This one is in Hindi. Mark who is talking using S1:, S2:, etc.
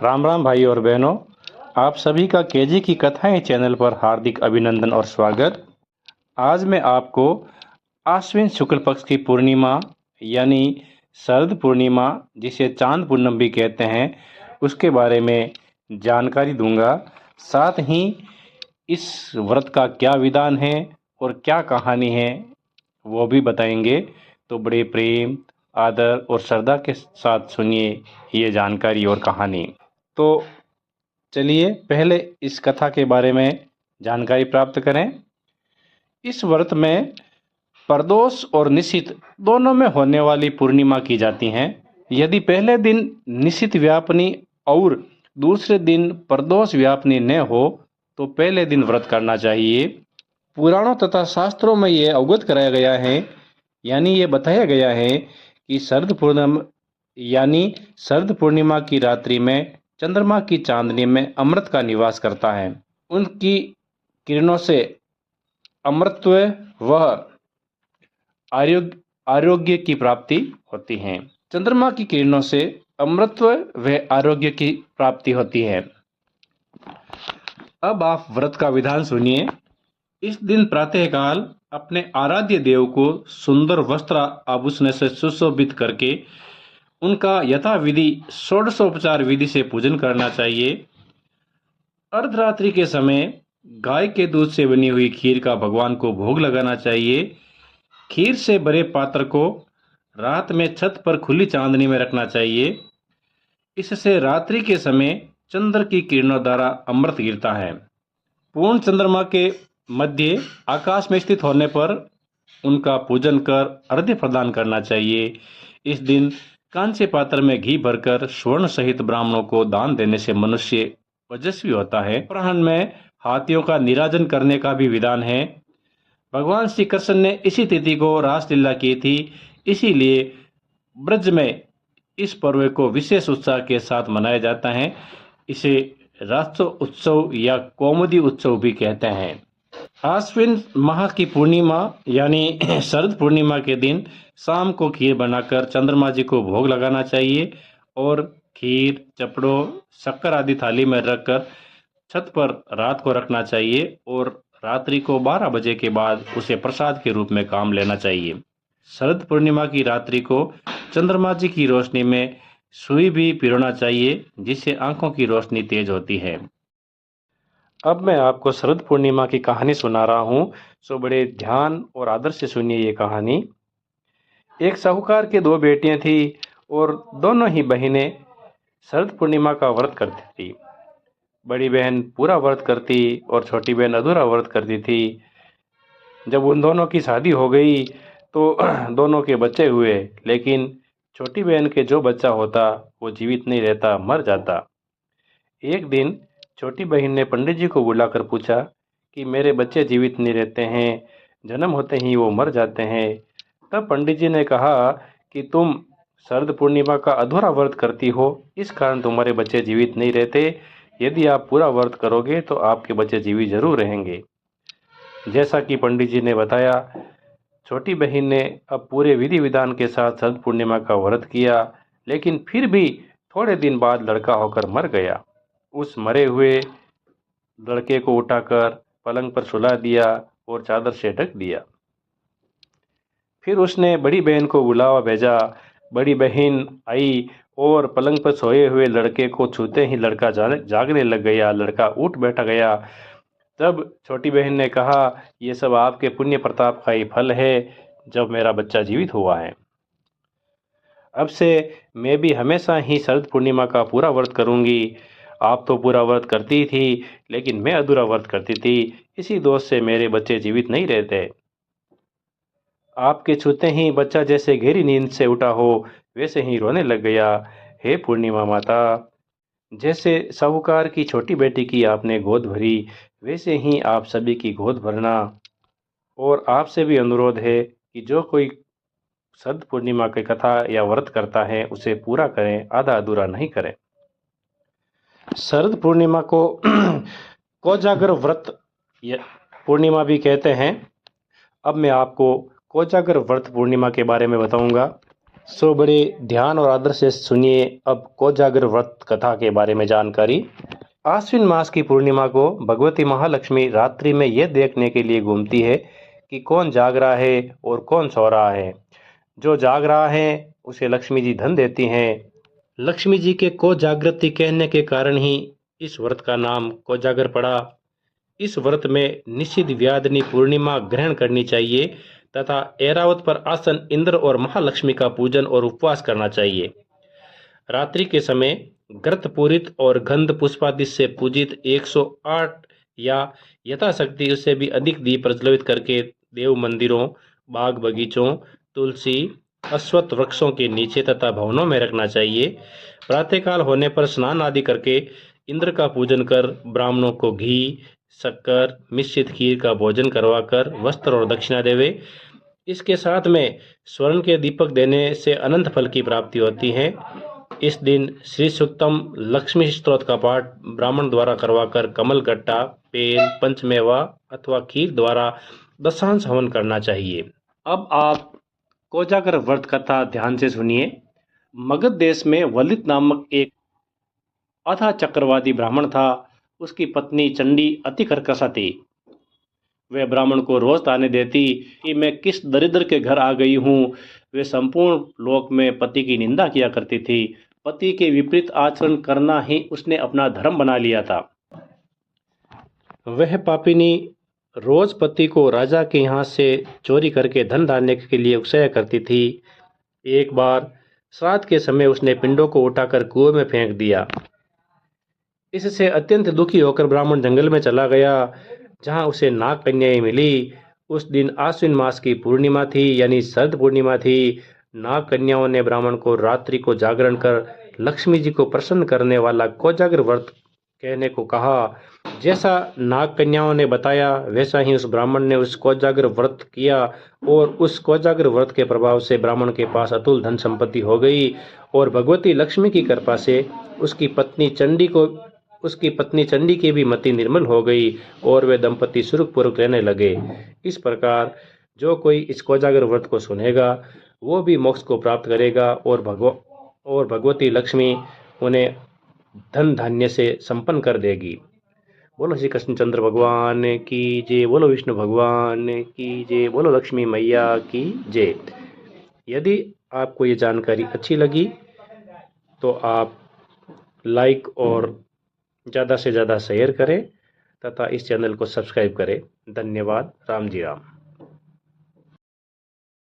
S1: राम राम भाई और बहनों, आप सभी का केजी की कथाएं चैनल पर हार्दिक अभिनंदन और स्वागत। आज मैं आपको आश्विन शुक्ल पक्ष की पूर्णिमा यानी शरद पूर्णिमा, जिसे चांद पूनम भी कहते हैं, उसके बारे में जानकारी दूंगा। साथ ही इस व्रत का क्या विधान है और क्या कहानी है वो भी बताएंगे। तो बड़े प्रेम, आदर और श्रद्धा के साथ सुनिए ये जानकारी और कहानी। तो चलिए पहले इस कथा के बारे में जानकारी प्राप्त करें। इस व्रत में प्रदोष और निशित दोनों में होने वाली पूर्णिमा की जाती हैं। यदि पहले दिन निशित व्यापनी और दूसरे दिन प्रदोष व्यापनी न हो तो पहले दिन व्रत करना चाहिए। पुराणों तथा शास्त्रों में ये अवगत कराया गया है, यानी ये बताया गया है कि शरद पूर्णिमा की रात्रि में चंद्रमा की चांदनी में अमृत का निवास करता है। उनकी किरणों से अमृतत्व व आरोग्य की प्राप्ति होती है। चंद्रमा की किरणों से अमृतत्व व आरोग्य की प्राप्ति होती है। अब आप व्रत का विधान सुनिए। इस दिन प्रातःकाल अपने आराध्य देव को सुंदर वस्त्र आभूषण से सुशोभित करके उनका यथाविधि षोडशोपचार विधि से पूजन करना चाहिए। अर्धरात्रि के समय गाय के दूध से बनी हुई खीर का भगवान को भोग लगाना चाहिए। खीर से भरे पात्र को रात में छत पर खुली चांदनी में रखना चाहिए। इससे रात्रि के समय चंद्र की किरणों द्वारा अमृत गिरता है। पूर्ण चंद्रमा के मध्य आकाश में स्थित होने पर उनका पूजन कर अर्घ्य प्रदान करना चाहिए। इस दिन कांस्य पात्र में घी भरकर स्वर्ण सहित ब्राह्मणों को दान देने से मनुष्य ओजस्वी होता है। अपराह्न में हाथियों का निराजन करने का भी विधान है। भगवान श्री कृष्ण ने इसी तिथि को रासलीला की थी, इसीलिए ब्रज में इस पर्व को विशेष उत्साह के साथ मनाया जाता है। इसे राष्ट्रोत्सव उत्सव या कौमुदी उत्सव भी कहते हैं। आश्विन माह की पूर्णिमा यानी शरद पूर्णिमा के दिन शाम को खीर बनाकर चंद्रमा जी को भोग लगाना चाहिए और खीर, चपड़ों, शक्कर आदि थाली में रखकर छत पर रात को रखना चाहिए और रात्रि को 12 बजे के बाद उसे प्रसाद के रूप में काम लेना चाहिए। शरद पूर्णिमा की रात्रि को चंद्रमा जी की रोशनी में सुई भी पिरोना चाहिए, जिससे आंखों की रोशनी तेज होती है। अब मैं आपको शरद पूर्णिमा की कहानी सुना रहा हूँ, सो बड़े ध्यान और आदर से सुनिए ये कहानी। एक साहूकार के 2 बेटियां थी और दोनों ही बहनें शरद पूर्णिमा का व्रत करती थी। बड़ी बहन पूरा व्रत करती और छोटी बहन अधूरा व्रत करती थी। जब उन दोनों की शादी हो गई तो दोनों के बच्चे हुए, लेकिन छोटी बहन के जो बच्चा होता वो जीवित नहीं रहता, मर जाता। एक दिन छोटी बहन ने पंडित जी को बुलाकर पूछा कि मेरे बच्चे जीवित नहीं रहते हैं, जन्म होते ही वो मर जाते हैं। तब पंडित जी ने कहा कि तुम शरद पूर्णिमा का अधूरा व्रत करती हो, इस कारण तुम्हारे बच्चे जीवित नहीं रहते। यदि आप पूरा व्रत करोगे तो आपके बच्चे जीवित जरूर रहेंगे। जैसा कि पंडित जी ने बताया, छोटी बहन ने अब पूरे विधि विधान के साथ शरद पूर्णिमा का व्रत किया, लेकिन फिर भी थोड़े दिन बाद लड़का होकर मर गया। उस मरे हुए लड़के को उठाकर पलंग पर सुला दिया और चादर से ढक दिया। फिर उसने बड़ी बहन को बुलावा भेजा। बड़ी बहन आई और पलंग पर सोए हुए लड़के को छूते ही लड़का जागने लग गया, लड़का उठ बैठा गया। तब छोटी बहन ने कहा, ये सब आपके पुण्य प्रताप का ही फल है, जब मेरा बच्चा जीवित हुआ है। अब से मैं भी हमेशा ही शरद पूर्णिमा का पूरा व्रत करूंगी। आप तो पूरा व्रत करती थी, लेकिन मैं अधूरा व्रत करती थी, इसी दोष से मेरे बच्चे जीवित नहीं रहते। आपके छूते ही बच्चा जैसे गहरी नींद से उठा हो, वैसे ही रोने लग गया। हे पूर्णिमा माता, जैसे साहूकार की छोटी बेटी की आपने गोद भरी, वैसे ही आप सभी की गोद भरना। और आपसे भी अनुरोध है कि जो कोई शरद पूर्णिमा की कथा या व्रत करता है उसे पूरा करें, आधा अधूरा नहीं करें। शरद पूर्णिमा को कोजागर व्रत पूर्णिमा भी कहते हैं। अब मैं आपको कोजागर व्रत पूर्णिमा के बारे में बताऊंगा। सो बड़े ध्यान और आदर से सुनिए अब कोजागर व्रत कथा के बारे में जानकारी। आश्विन मास की पूर्णिमा को भगवती महालक्ष्मी रात्रि में यह देखने के लिए घूमती है कि कौन जाग रहा है और कौन सो रहा है। जो जाग रहा है उसे लक्ष्मी जी धन देती हैं। लक्ष्मी जी के कोजागृति कहने के कारण ही इस व्रत का नाम कोजागर पड़ा। इस व्रत में निश्चित व्याधनी पूर्णिमा ग्रहण करनी चाहिए तथा ऐरावत पर आसन इंद्र और महालक्ष्मी का पूजन और उपवास करना चाहिए। रात्रि के समय घृत पूरित और गंध पुष्पादि से पूजित 108 या यथाशक्ति उससे भी अधिक दीप प्रज्वलित करके देव मंदिरों, बाग बगीचों, तुलसी, अश्वत्थ वृक्षों के नीचे तथा भवनों में रखना चाहिए। प्रातःकाल होने पर स्नान आदि करके इंद्र का पूजन कर ब्राह्मणों को घी, शक्कर, मिश्रित खीर का भोजन करवाकर वस्त्र और दक्षिणा देवे। इसके साथ में स्वर्ण के दीपक देने से अनंत फल की प्राप्ति होती है। इस दिन श्री सूक्तम लक्ष्मी स्तोत्र का पाठ ब्राह्मण द्वारा करवाकर कमल गट्टा, पेल, पंचमेवा अथवा खीर द्वारा दशांश हवन करना चाहिए। अब आप कोजागर व्रत कथा ध्यान से सुनिए। मगध देश में वलित नामक एक अथा चक्रवादी ब्राह्मण था। उसकी पत्नी चंडी अति कर्कशा थी। वह ब्राह्मण को रोज ताने देती कि मैं किस दरिद्र के घर आ गई हूँ। वे संपूर्ण लोक में पति की निंदा किया करती थी। पति के विपरीत आचरण करना ही उसने अपना धर्म बना लिया था। वह पापिनी रोज पति को राजा के यहाँ से चोरी करके धन धान्य के लिए उकसाया करती थी। एक बार श्राद्ध के समय उसने पिंडों को उठाकर कुएं में फेंक दिया। इससे अत्यंत दुखी होकर ब्राह्मण जंगल में चला गया, जहां उसे नाग कन्याएं मिली। उस दिन आश्विन मास की पूर्णिमा थी, यानी शरद पूर्णिमा थी। नाग कन्याओं ने ब्राह्मण को रात्रि को जागरण कर लक्ष्मी जी को प्रसन्न करने वाला कोजागर व्रत कहने को कहा। जैसा नाग कन्याओं ने बताया वैसा ही उस ब्राह्मण ने उस कोजागर व्रत किया और उस कोजागर व्रत के प्रभाव से ब्राह्मण के पास अतुल धन संपत्ति हो गई और भगवती लक्ष्मी की कृपा से उसकी पत्नी चंडी की भी मति निर्मल हो गई और वे दंपति सुखपूर्वक रहने लगे। इस प्रकार जो कोई इस कोजागर व्रत को सुनेगा वो भी मोक्ष को प्राप्त करेगा और भगवती लक्ष्मी उन्हें धन धान्य से संपन्न कर देगी। बोलो श्री कृष्णचंद्र भगवान की जय, बोलो विष्णु भगवान की जय, बोलो लक्ष्मी मैया की जय। यदि आपको ये जानकारी अच्छी लगी तो आप लाइक और ज़्यादा से ज़्यादा शेयर करें तथा इस चैनल को सब्सक्राइब करें। धन्यवाद। राम जी राम।